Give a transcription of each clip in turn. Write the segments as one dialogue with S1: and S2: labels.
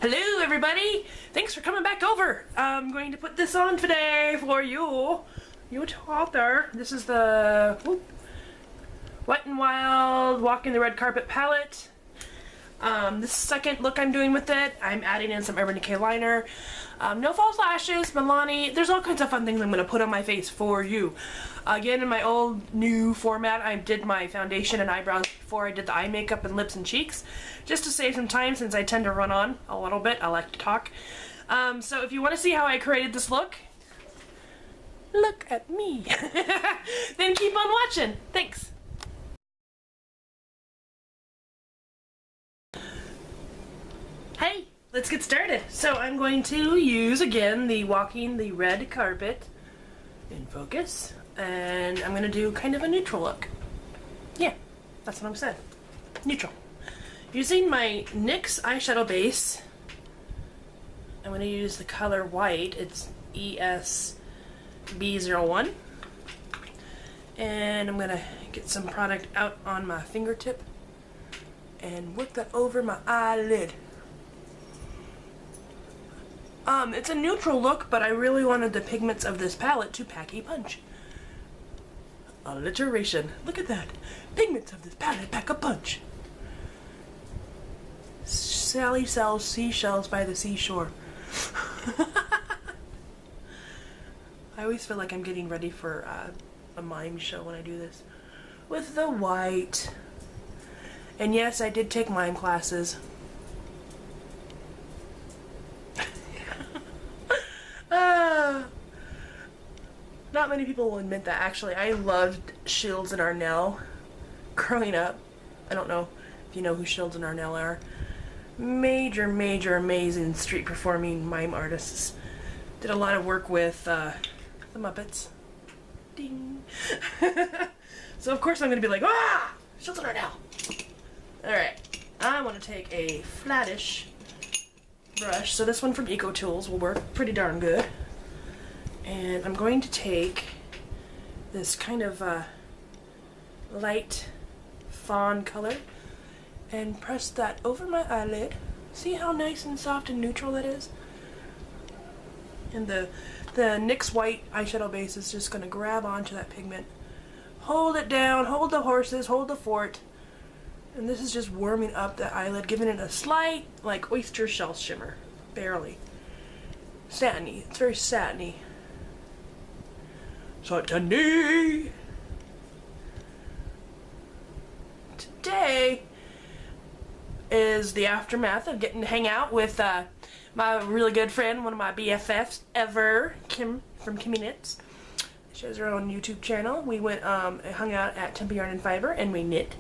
S1: Hello everybody! Thanks for coming back over. I'm going to put this on today for you. You daughter. This is the Wet n Wild Walking the Red Carpet palette. This second look I'm doing with it, I'm adding in some Urban Decay liner. No false lashes, Milani. There's all kinds of fun things I'm going to put on my face for you. Again, in my old new format, I did my foundation and eyebrows before I did the eye makeup and lips and cheeks, just to save some time since I tend to run on a little bit. I like to talk. So if you want to see how I created this look at me. Then keep on watching. Thanks. Hey, let's get started. So I'm going to use again the Walking the Red Carpet in focus, and I'm going to do kind of a neutral look. Yeah, that's what I'm saying. Neutral. Using my NYX Eye Shadow Base, I'm going to use the color white. It's ESB01. And I'm going to get some product out on my fingertip and work that over my eyelid. It's a neutral look, but I really wanted the pigments of this palette to pack a punch. Alliteration. Look at that. Pigments of this palette pack a punch. Sally sells seashells by the seashore. I always feel like I'm getting ready for a mime show when I do this. With the white. And yes, I did take mime classes. Not many people will admit that. Actually, I loved Shields and Arnell growing up. I don't know if you know who Shields and Arnell are. Major, amazing street performing mime artists. Did a lot of work with the Muppets. Ding. So of course I'm going to be like, ah! Shields and Arnell! Alright, I want to take a flattish brush. So this one from Eco Tools will work pretty darn good. And I'm going to take this kind of light fawn color and press that over my eyelid. See how nice and soft and neutral that is? And the NYX white eyeshadow base is just going to grab onto that pigment. Hold it down, hold the horses, hold the fort. And this is just warming up the eyelid, giving it a slight, like, oyster shell shimmer. Barely. Satiny. It's very satiny. Satiny! Today is the aftermath of getting to hang out with my really good friend, one of my BFFs ever, Kim from Kimmy Knits. She has her own YouTube channel. We went hung out at Tempe Yarn and Fiber and we knit.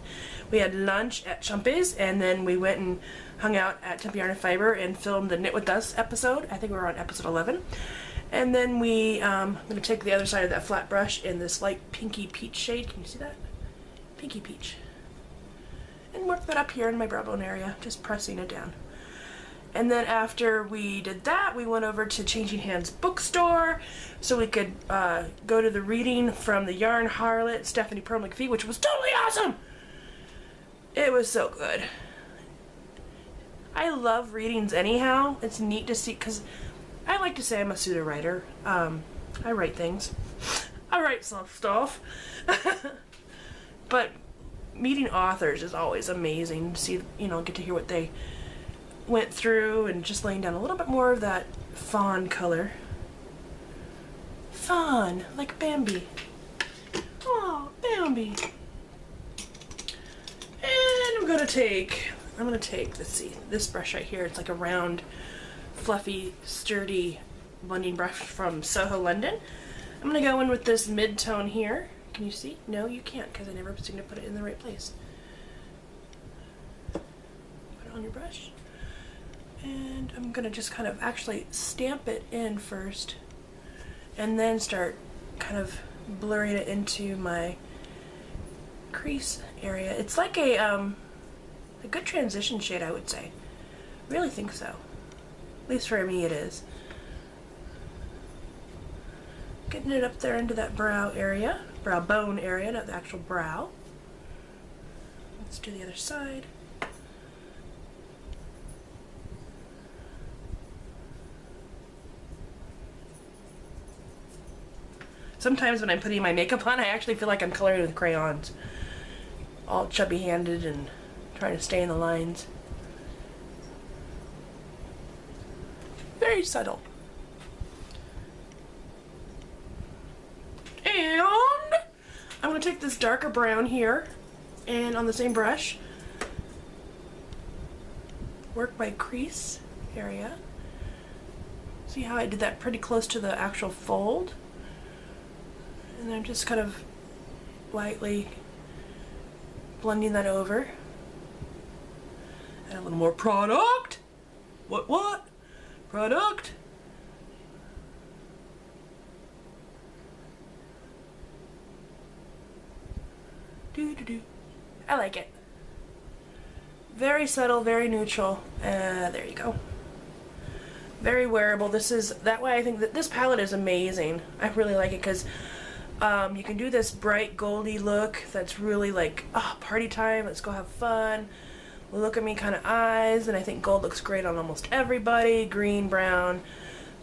S1: We had lunch at Chumpy's, and then we went and hung out at Tempe Yarn and Fiber and filmed the Knit With Us episode. I think we were on episode 11. And then I'm going to take the other side of that flat brush in this light pinky peach shade. Can you see that? Pinky peach. And work that up here in my brow bone area, just pressing it down. And then after we did that, we went over to Changing Hands bookstore so we could go to the reading from the Yarn Harlot, Stephanie Pearl McPhee, which was totally awesome! It was so good. I love readings anyhow. It's neat to see, because I like to say I'm a pseudo writer. I write things. I write some stuff. But meeting authors is always amazing to see, you know, get to hear what they went through and just laying down a little bit more of that fawn color. Fawn, like Bambi. Oh, Bambi. And I'm gonna take, let's see, this brush right here. It's like a round, fluffy, sturdy blending brush from Soho, London. I'm gonna go in with this mid-tone here. Can you see? No, you can't, because I never seem to put it in the right place. Put it on your brush. And I'm gonna just kind of actually stamp it in first, and then start kind of blurring it into my crease area. It's like a good transition shade, I would say. I really think so. At least for me it is. Getting it up there into that brow area. Brow bone area, not the actual brow. Let's do the other side. Sometimes when I'm putting my makeup on, I actually feel like I'm coloring with crayons. All chubby-handed and trying to stay in the lines. Very subtle. And I'm going to take this darker brown here and on the same brush work my crease area. See how I did that pretty close to the actual fold? And then just kind of lightly blending that over. And a little more product. What? Product. I like it. Very subtle, very neutral. There you go. Very wearable. That way I think that this palette is amazing. I really like it because you can do this bright goldy look that's really like, oh, party time, let's go have fun. Look at me kind of eyes, and I think gold looks great on almost everybody. Green, brown,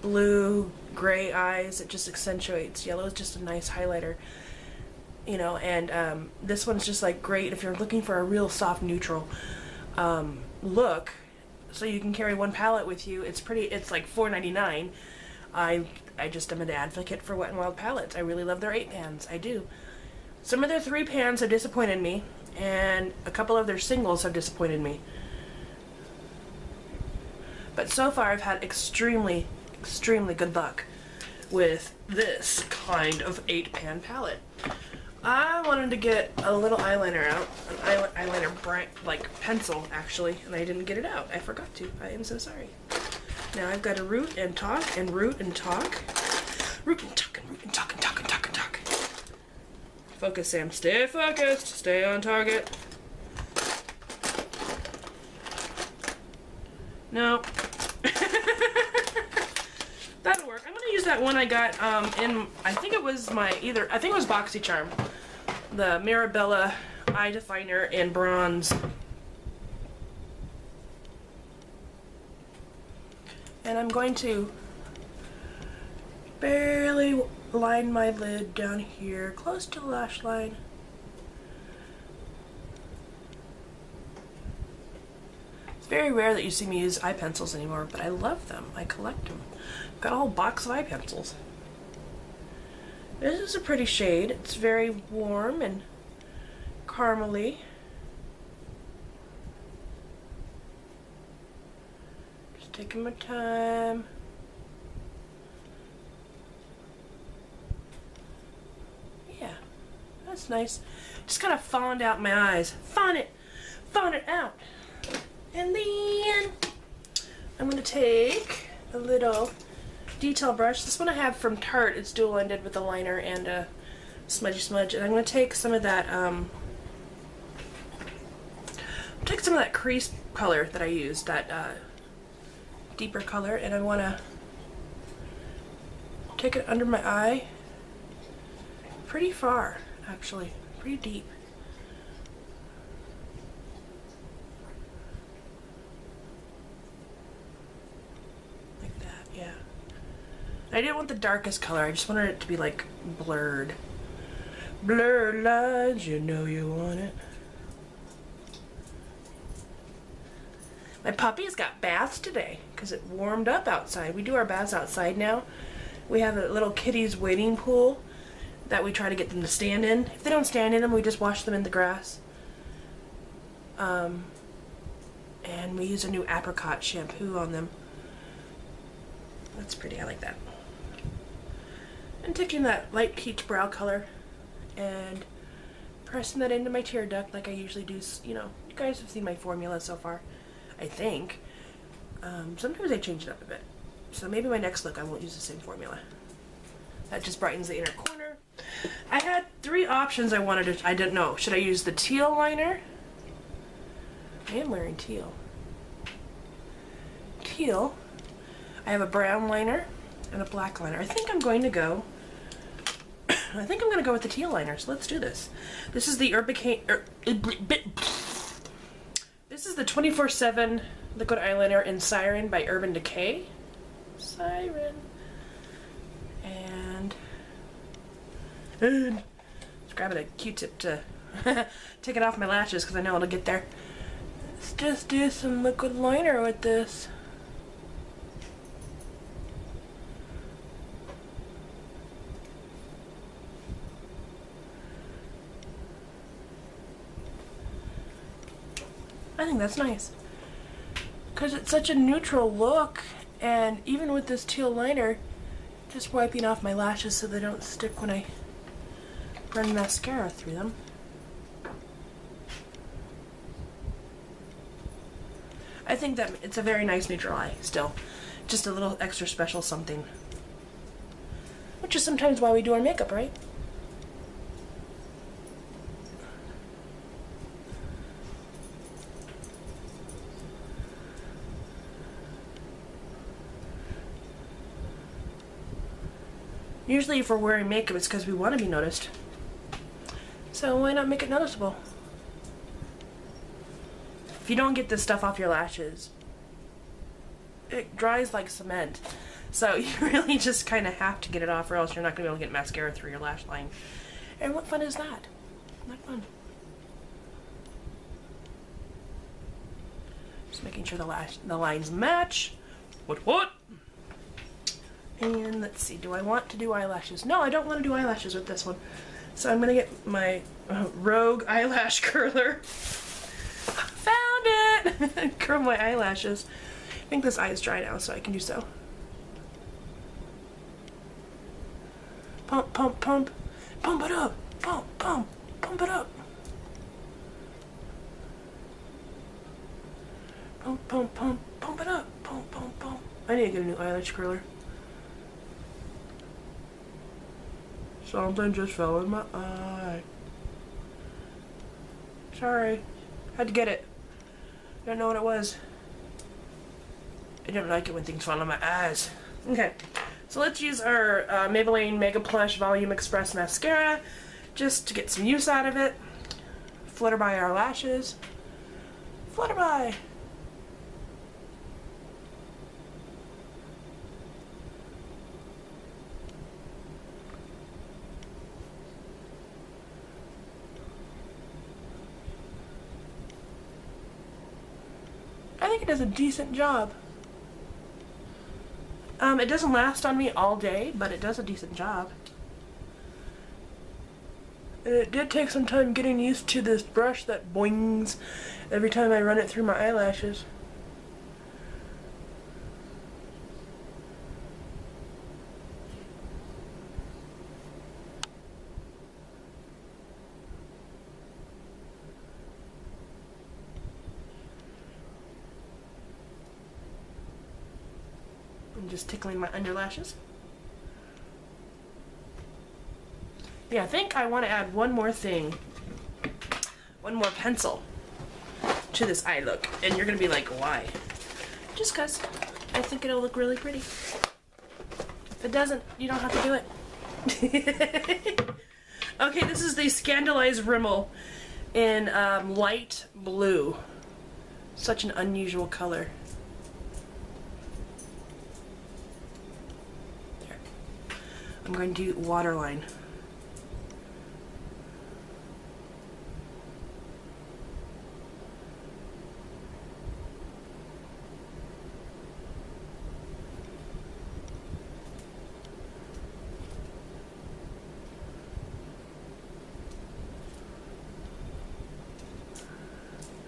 S1: blue, gray eyes. It just accentuates. Yellow is just a nice highlighter. You know, and this one's just like great if you're looking for a real soft neutral look, so you can carry one palette with you. It's like $4.99. I just am an advocate for Wet n Wild palettes. I really love their 8 pans. I do. Some of their 3 pans have disappointed me, and a couple of their singles have disappointed me. But so far I've had extremely good luck with this kind of 8 pan palette. I wanted to get a little eyeliner out, an eyeliner bright, like pencil actually, and I didn't get it out. I forgot to. I am so sorry. Now I've got to root and talk and root and talk. Root and talk and root and talk and talk and talk and talk. Focus, Sam. Stay focused. Stay on target. No. That'll work. I'm gonna use that one I got I think it was BoxyCharm. The Mirabella eye definer in bronze. And I'm going to barely line my lid down here, close to the lash line. It's very rare that you see me use eye pencils anymore, but I love them. I collect them. I've got a whole box of eye pencils. This is a pretty shade. It's very warm and caramely. Just taking my time. Yeah, that's nice. Just kind of fawned out my eyes. Fawn it out. And then I'm gonna take a little detail brush. This one I have from Tarte. It's dual ended with a liner and a smudgy smudge. And I'm gonna take some of that crease color that I used, that deeper color, and I wanna take it under my eye pretty far, actually, pretty deep. Like that, yeah. I didn't want the darkest color, I just wanted it to be like blurred. Blurred lines, you know you want it. My puppy's got baths today because it warmed up outside. We do our baths outside now. We have a little kitty's wading pool that we try to get them to stand in. If they don't stand in them, we just wash them in the grass. And we use a new apricot shampoo on them. That's pretty, I like that. And taking that light peach brow color and pressing that into my tear duct like I usually do. You know, you guys have seen my formula so far, I think. Sometimes I change it up a bit. So maybe my next look I won't use the same formula. That just brightens the inner corner. I had 3 options I wanted to, I didn't know. Should I use the teal liner? I am wearing teal. Teal. I have a brown liner and a black liner. I think I'm going to go with the teal liner, so let's do this. This is the this is the 24/7 liquid eyeliner in Siren by Urban Decay. Siren. And And just grabbing a Q-tip to take it off my lashes because I know it'll get there. Let's just do some liquid liner with this. I think that's nice because it's such a neutral look, and even with this teal liner, just wiping off my lashes so they don't stick when I run mascara through them. I think that it's a very nice neutral eye still, just a little extra special something, which is sometimes why we do our makeup, right? Usually if we're wearing makeup, it's because we want to be noticed. So why not make it noticeable? If you don't get this stuff off your lashes, it dries like cement. So you really just kind of have to get it off, or else you're not going to be able to get mascara through your lash line. And what fun is that? Not fun. Just making sure the lines match. What? And let's see, do I want to do eyelashes? No, I don't want to do eyelashes with this one. So I'm going to get my Rogue eyelash curler. Found it! Curl my eyelashes. I think this eye is dry now, so I can do so. Pump, pump, pump. Pump it up. Pump, pump. Pump it up. Pump, pump, pump. Pump it up. Pump, pump, pump. I need to get a new eyelash curler. Something just fell in my eye. Sorry. Had to get it. Don't know what it was. I don't like it when things fall in my eyes. Okay. So let's use our Maybelline Mega Plush Volume Express Mascara just to get some use out of it. Flutter by our lashes. Flutter by. I think it does a decent job. It doesn't last on me all day, but it does a decent job. And it did take some time getting used to this brush that boings every time I run it through my eyelashes. I'm just tickling my underlashes. Yeah, I think I want to add one more thing. One more pencil to this eye look. And you're going to be like, why? Just because I think it'll look really pretty. If it doesn't, you don't have to do it. Okay, this is the Scandaleyes Rimmel in light blue. Such an unusual color. There. I'm going to do waterline.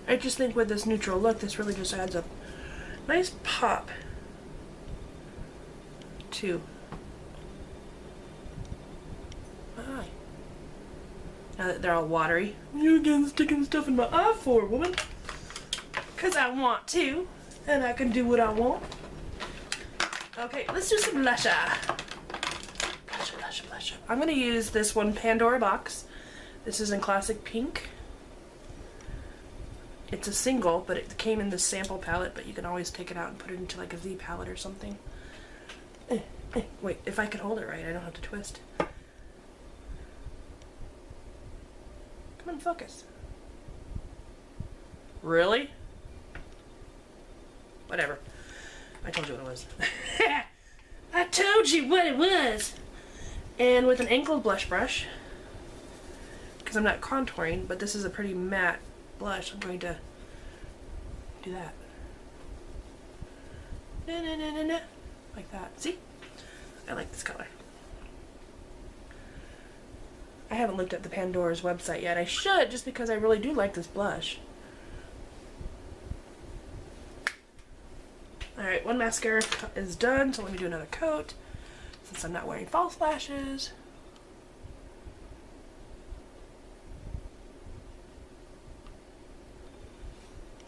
S1: I just think with this neutral look, this really just adds a nice pop to my eye. Now that they're all watery. You again sticking stuff in my eye for, woman? Because I want to, and I can do what I want. Okay, let's do some blusher. Blusher, blusher, blusher. I'm going to use this one Panddora box. This is in classic pink. It's a single, but it came in this sample palette, but you can always take it out and put it into like a Z palette or something. Wait, if I could hold it right, I don't have to twist. Come on, focus. Really? Whatever. I told you what it was. I told you what it was! And with an angled blush brush, because I'm not contouring, but this is a pretty matte blush. I'm going to do that. Like that. See? I like this color. I haven't looked at the Panndora's website yet. I should, just because I really do like this blush. Alright, one mascara is done, so let me do another coat, since I'm not wearing false lashes.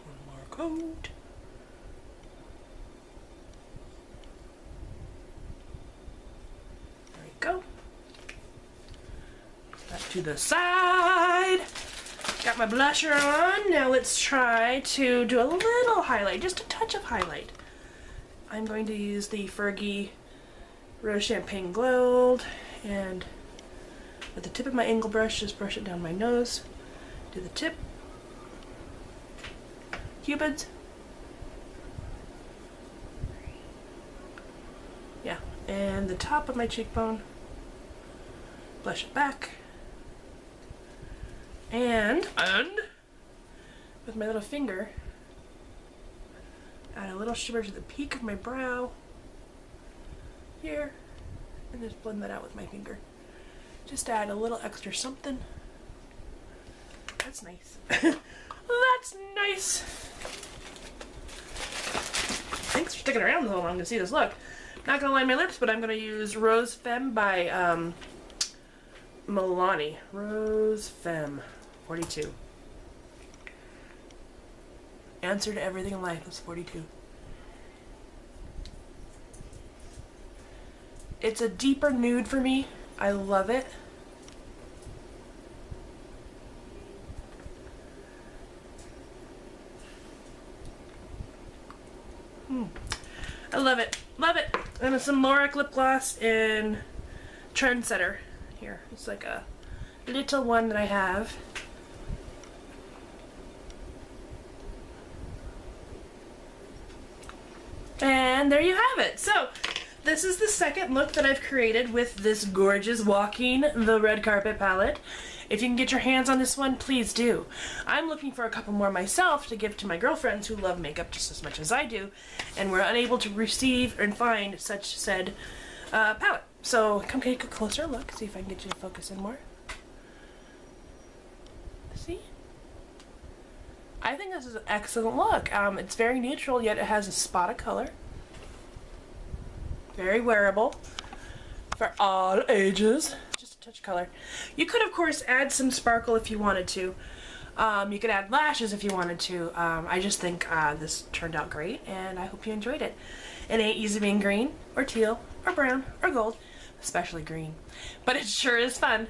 S1: One more coat. There we go. That to the side. Got my blusher on. Now let's try to do a little highlight, just a touch of highlight. I'm going to use the Fergie Rose Champagne Glow, and with the tip of my angle brush, just brush it down my nose. Do the tip, cupids, yeah, and the top of my cheekbone. Blush it back, and with my little finger, add a little shimmer to the peak of my brow here, and just blend that out with my finger. Just add a little extra something. That's nice. That's nice. Thanks for sticking around so long to see this look. Not gonna line my lips, but I'm gonna use Rose Femme by Milani. Rose Femme 42. Answer to everything in life is 42. It's a deeper nude for me. I love it. I love it. Love it. And some Lorac lip gloss in Trendsetter. Here. It's like a little one that I have. And there you have it. So, this is the second look that I've created with this gorgeous Walking the Red Carpet palette. If you can get your hands on this one, please do. I'm looking for a couple more myself to give to my girlfriends who love makeup just as much as I do, and were unable to receive and find such said palette. So, come take a closer look, see if I can get you to focus in more. See? I think this is an excellent look. It's very neutral, yet it has a spot of color. Very wearable for all ages. Just a touch of color. You could, of course, add some sparkle if you wanted to. You could add lashes if you wanted to. I just think this turned out great, and I hope you enjoyed it. It ain't easy being green, or teal, or brown, or gold, especially green. But it sure is fun.